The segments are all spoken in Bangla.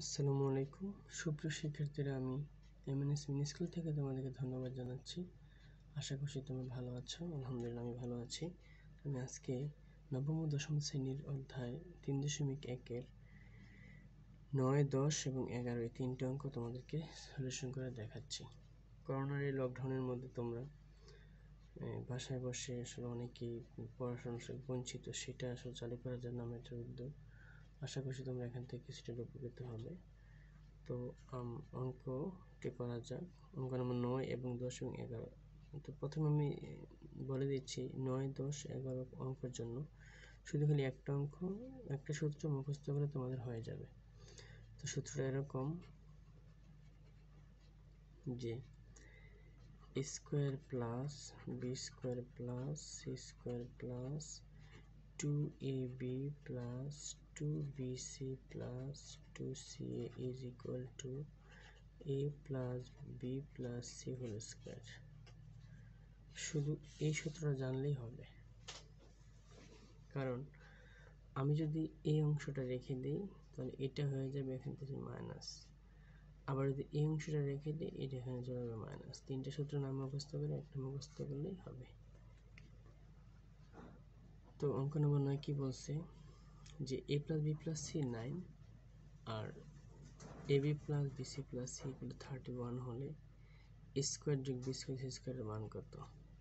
আসসালামু আলাইকুম সুপ্রিয় শিক্ষার্থীরা, আমি এমএনএস মিনি স্কুল থেকে তোমাদেরকে ধন্যবাদ জানাচ্ছি। আশা করছি তুমি ভালো আছো। আলহামদুলিল্লাহ আমি ভালো আছি। আমি আজকে নবম ও দশম শ্রেণীর অধ্যায় 3.1-এর 9, 10 এবং 11 এই তিনটে অঙ্ক তোমাদেরকে সলিউশন করে দেখাচ্ছি। করোনার এই লকডাউনের মধ্যে তোমরা বাসায় বসে আসলে অনেকেই পড়াশোনা বঞ্চিত, সেটা আসলে চালু করার জন্য আমি একটা উদ্যোগ। আশা করছি তোমরা এখান থেকে কিছুটা উপকৃত হবে। তো অঙ্কটি করা যাক। অঙ্ক নম্বর 9 এবং 10 এবং 11। তো প্রথমে আমি বলে দিচ্ছি 9, 10, 11 অঙ্কের জন্য শুধু খালি একটা অঙ্ক, একটা সূত্র মুখস্থ করে তোমাদের হয়ে যাবে। তো সূত্রটা এরকম যে a square plus B square plus C square plus 2ab plus 2bc plus 2ca is equal to a plus B plus C whole square. শুধু এই সূত্রটা জানলেই হবে, কারণ আমি যদি এই অংশটা রেখে দিই তাহলে এটা হয়ে যাবে এখান থেকে মাইনাস, আবার যদি এই অংশটা রেখে দিই এটা এখানে চলে যাবে মাইনাস। তিনটে সূত্র নাম মুখস্থ করে একটা মুখস্থ করলেই হবে। তো অঙ্ক নম্বর 9 কি বলছে যে a plus B plus c 9 আর ab plus bc plus c 31 হলে স্কোয়ার যোগ বি স্কোয়ার সি স্কোয়ারের মান কত?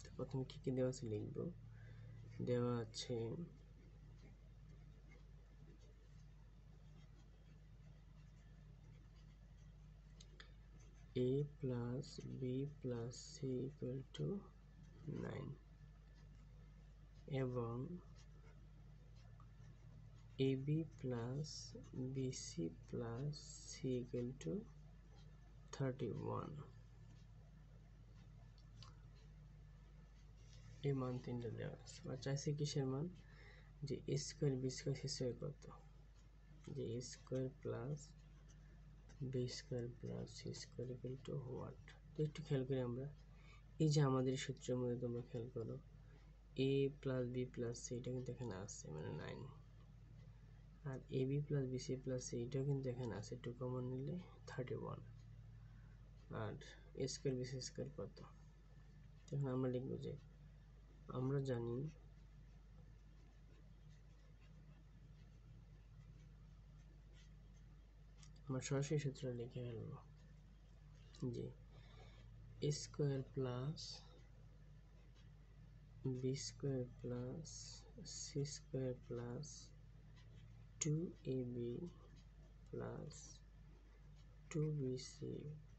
তো প্রথমে কী কী দেওয়া আছে লিখব। দেওয়া আছে a plus B plus c equal to 9 এবং ab plus bc plus c equal to 31। এই মান তিনটা দেওয়া আছে। আর চাইছে কিসের মান? যে A square B square C square কত, যে A square plus B square plus C square equal to what. তো একটু খেয়াল করি আমরা, এই যে আমাদের সূত্রের মধ্যে তোমরা খেয়াল করো A plus B plus C এটা কিন্তু এখানে আছে, মানে 9, আর A B plus B C plus C এটাও কিন্তু এখানে আছে, 2 কমন নিলে 31, আর A square B C square কত। তখন আমরা লিখবো যে আমরা জানি আমরা সরাসরি সূত্র লিখে ফেলবো যে A square plus B square plus C square plus 2ab plus 2bc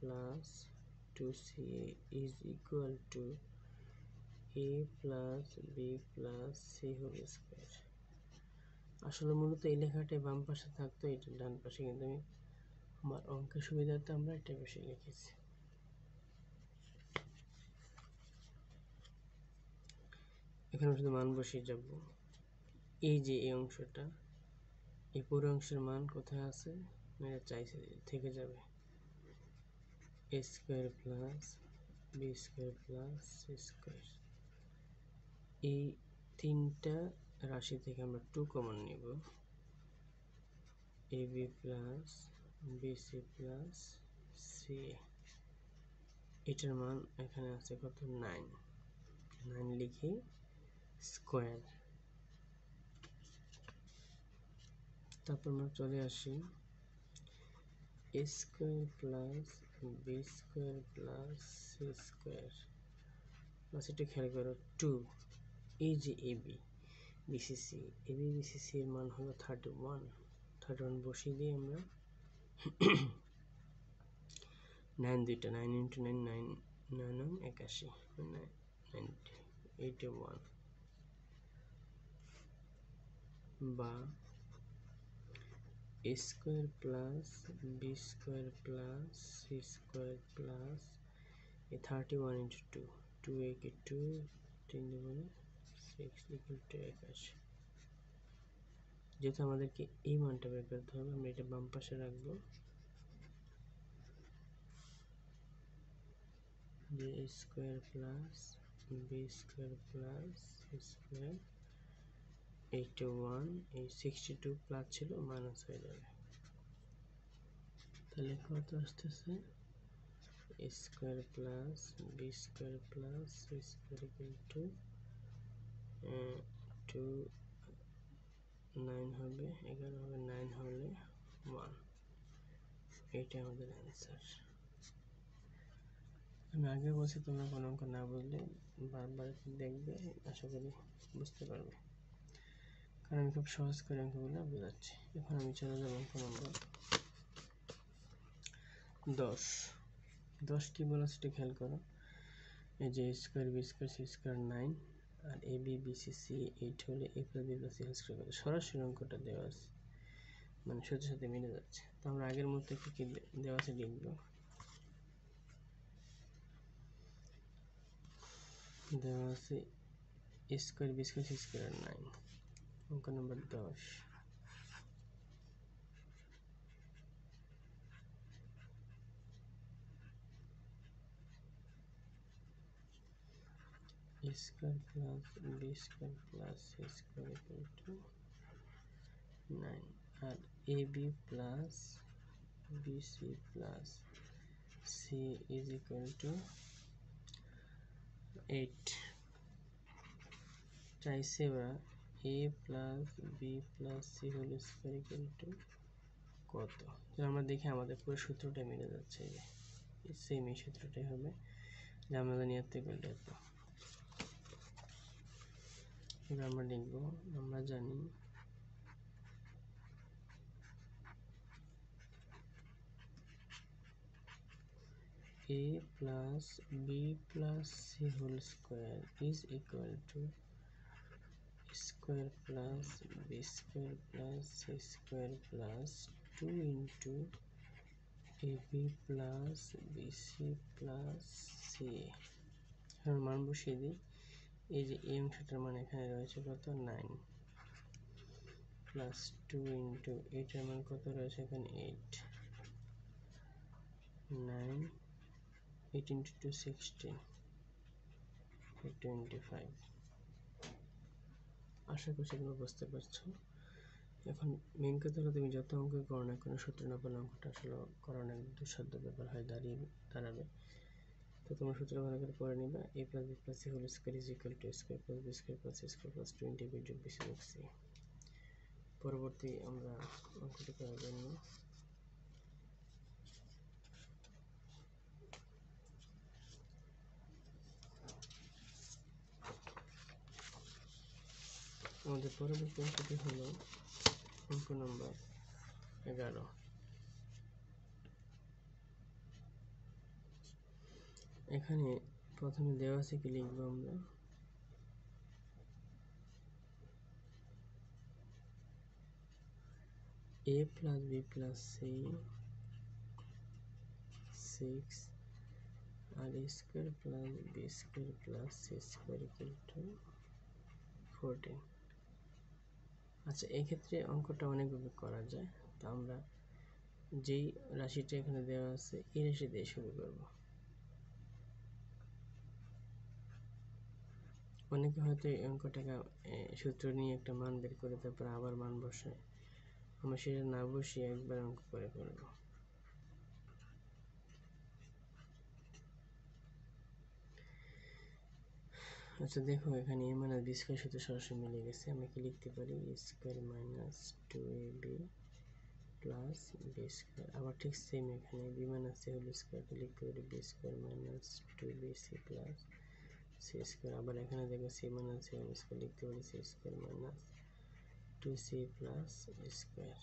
plus 2ca is equal to a plus B plus C whole square. আসলে মূলত এই লেখাটাই বাম পাশে থাকতো, এটা ডান পাশে, কিন্তু আমি আমার অঙ্কের সুবিধার্থে আমরা এটা বেশি লিখেছি। এখানে শুধু মান বসিয়ে যাব। এই যে এই অংশটা, এই পুরো অংশের মান কোথায় আছে এটা চাইছে, থেকে যাবে A square plus B square plus C square. এই তিনটা রাশি থেকে আমরা 2 কমন নিব, A B plus B C plus C. এটার মান এখানে আছে কত? 9। 9 লিখি স্কোয়ার। তারপর আমরা চলে আসি A square plus B square plus C square plus, একটু খেয়াল করো 2, এই যে A B BCC, A B BCC এর মান হলো 31। 31 বসিয়ে দিই আমরা। 9 দুইটা, 9 ইন্টু 9, 9 9 81, 81 বা a square plus B square plus C square plus 31 into 2, 2 একে 2, 3 দুগুণে 6 ইকুয়াল টু 81। যেহেতু আমাদেরকে এই মানটা বের করতে হবে, আমরা এটা বাম পাশে রাখবো, যে a square plus B square plus C square 81, এই 62 প্লাস ছিল মাইনাস হয়ে যাবে। তাহলে কত আসতেছে a square plus b square plus c square equal to 2 9 হবে 11 হবে 9 হলে 1। এটা আমাদের অ্যান্সার। আমি আগে বলছি তোমরা কোনো অঙ্ক না বুঝলে বারবার দেখবে, আশা করি বুঝতে পারবে, কারণ আমি খুব সহজ করে অঙ্কগুলো বোঝাচ্ছি। এখন আমি চলে যাব অঙ্ক নম্বর 10। 10 কি বলেছে একটু খেয়াল করো। এই যে square B square C square 9 আর A B B C C 8 হলে A plus B plus C whole square কত? সরাসরি অঙ্কটা দেওয়া আছে, মানে সাথে সাথে মিলে যাচ্ছে। তো আমরা আগের মতো কি দেওয়া আছে লিখব। দেওয়া আছে A square B square C square 9, অঙ্ক নম্বর 10। a square plus b square plus c square equal to 9 আর ab plus bc plus c is equal to 8 চাইছে ওরা a plus b plus c whole square equal to কত। তো আমরা দেখি আমাদের পুরো সূত্রটা মিলে যাচ্ছে, এই সেম এই সূত্রটাই হবে যে আমাদের নিয়ত ইকুয়াল টু এত। এবার আমরা লিখব, আমরা জানি a plus b plus c whole square is equal to square plus b square plus c square plus 2 into ab plus bc plus c। এখন মান বসিয়ে দিই। এই যে এই অংশটার মান এখানে রয়েছে কত 9 প্লাস 2 ইন্টু এটার মান কত রয়েছে এখানে 8 9 8 into 2 16 25। আশা করছি তোমরা বুঝতে পারছো। এখন মেন কথা হলো তুমি যত অঙ্ক করো না কোনো সূত্র না পেলে অঙ্কটা আসলে করা অনেক দুঃসাধ্য ব্যাপার হয়ে দাঁড়াবে। তো তোমরা সূত্র ভালো করে পড়ে নিবা। a plus b plus c whole square is equal to square plus b square plus c square plus 20 b into bc plus c। পরবর্তী আমরা অঙ্কটি করার জন্য আমাদের পরবর্তী অঙ্কটি হলো অঙ্ক নম্বর 11। এখানে প্রথমে দেওয়া আছে কি লিখবো আমরা a plus b plus c 6 R a square plus b square plus c square equal to 14। আচ্ছা, এই ক্ষেত্রে অঙ্কটা অনেকভাবে করা যায়। তো আমরা যেই রাশিটা এখানে দেওয়া আছে এই রাশি দিয়ে শুরু করব। অনেকে হয়তো এই অঙ্কটাকে সূত্র নিয়ে একটা মান বের করে তারপর আবার মান বসায়, আমরা সেটা না বসিয়ে একবার অঙ্ক করে ফেলব। আচ্ছা দেখো, এখানে a মাইনাস b স্কয়ার সাথে সরাসরি মিলে গেছে। আমি কি লিখতে পারি a square minus 2ab plus b square. আবার ঠিক সেম এখানে b মাইনাস c হোল স্কয়ারকে লিখতে পারি b square minus 2bc plus c square. আবার এখানে দেখো c minus c whole square লিখতে পারি c square minus 2c plus square.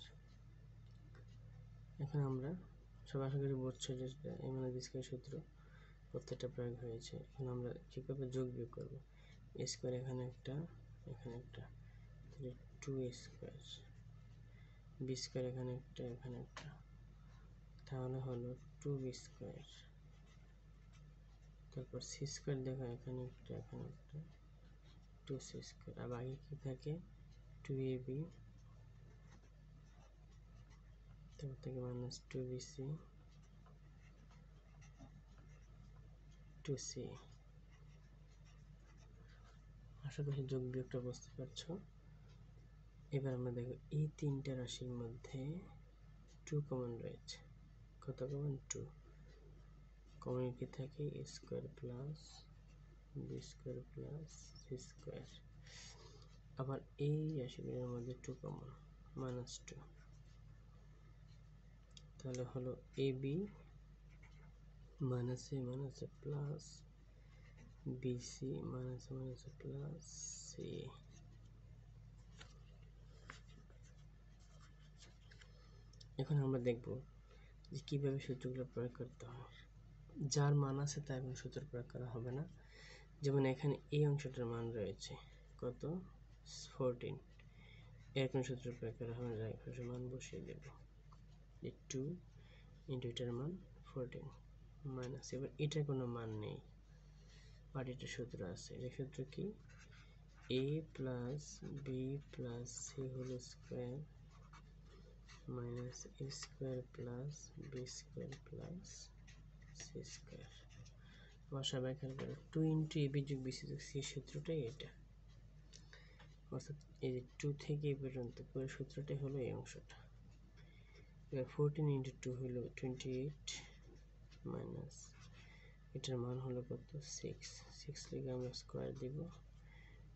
এখন আমরা সব আশা করি বুঝছো যে a মাইনাস b স্কয়ার সূত্র প্রত্যেকটা প্রয়োগ হয়েছে। এখন আমরা কি করব, যোগ বিয়োগ করব। a স্কয়ার এখানে একটা তাহলে 2a স্কয়ার, b স্কয়ার এখানে একটা তাহলে হলো 2b স্কয়ার। তারপর c স্কয়ার দেখো এখানে একটা 2c স্কয়ার। আর বাকি কি থাকে 2ab, তারপর থেকে মাইনাস 2bc 2c। আশা করি যোগ বিয়োগটা বুঝতে পারছো। এবার আমরা দেখো এই তিনটা রাশির মধ্যে 2 কমন রয়েছে। কত কমন 2 কমন কি থাকে a square plus b square plus c square আবার এই রাশিগুলোর মধ্যে 2 কমন -2 তাহলে হলো ab minus a plus bc minus a plus c এখন আমরা দেখব যে কিভাবে সূত্রগুলো প্রয়োগ করতে হয়। যার মান আছে তার কোনো সূত্র প্রয়োগ করা হবে না। যেমন এখানে এই অংশটার মান রয়েছে কত 14 এর কোনো সূত্র প্রয়োগ করা হবে না, এর মান বসিয়ে দেব 2 ইনটু এটার মান 14 মাইনাস এবার এটার কোনো মান নেই বাট এটা সূত্র আছে। এই সূত্র কি a plus b plus c whole square minus a square plus b square plus c square. বাসা ব্যাখ্যা করে 2 ইনটু ab যোগ bc যোগ c সূত্রটাই এটা, অর্থাৎ এই যে 2 থেকে এই পর্যন্ত পুরো সূত্রটাই হলো এই অংশটা। এবার 14 ইনটু 2 হলো 28 মাইনাস এটার মান হলো কত 6 লিখে আমরা স্কয়ার দিব,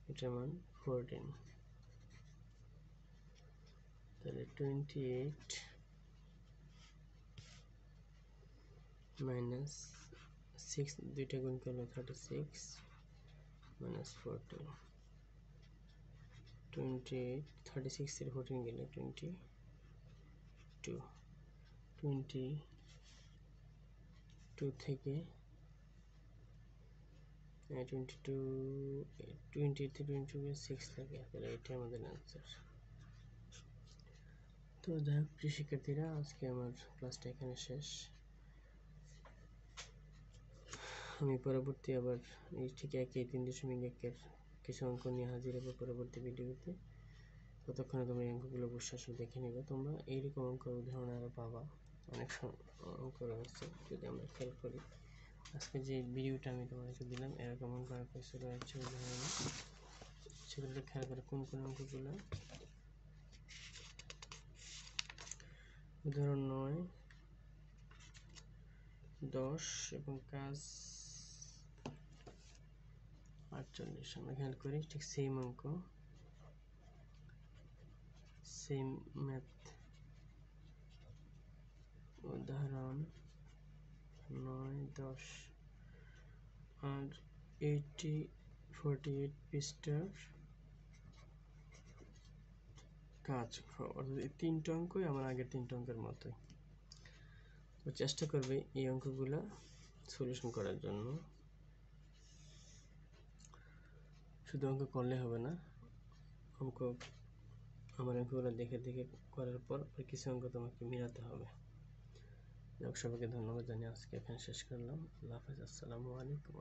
এটার মান 14 তাহলে 28 মাইনাস 6 দুইটা গুণ করলে 36 মাইনাস 14 28 36 এর 14 গেলে 22 থেকে 28 থেকে 6 থাকে, তাহলে এটা আমাদের आंसर। তো যাই হোক প্রিয় শিক্ষার্থীরা, আজকে আমার ক্লাসটা এখানে শেষ। আমি পরবর্তী আবার এই ঠিক একই 3.1 কিছু অঙ্ক নিয়ে হাজির হব পরবর্তী ভিডিওতে। ততক্ষণে তোমরা এই অঙ্কগুলো অবশ্যই দেখে নেবে। তোমরা এইরকম অঙ্কের উদাহরণ আরও পাবা, অনেক অঙ্ক রয়েছে যদি আমরা খেয়াল করি। আজকে যে ভিডিওটা আমি তোমাদেরকে দিলাম এরকম অঙ্ক আর কিছু রয়েছে উদাহরণ, সেগুলো খেয়াল করে কোন কোন অঙ্কগুলো। উদাহরণ 9, 10 এবং কাজ 48 আমরা খেয়াল করি, ঠিক সেম অঙ্ক, সেম ম্যাথ। উদাহরণ 9, 10 আর 48 পৃষ্ঠার কাজ। অর্থাৎ এই 3টা অঙ্কই আমার আগের 3টা অঙ্কের মতোই। তো চেষ্টা করবে এই অঙ্কগুলা সলিউশন করার জন্য। শুধু অঙ্ক করলে হবে না, আমার অঙ্কগুলো দেখে দেখে করার পর কিছু অঙ্ক তোমাকে মিলাতে হবে। সবাইকে ধন্যবাদ জানিয়ে আজকে এখানে শেষ করলাম। আল্লাহ হাফেজ, আসসালামু আলাইকুম।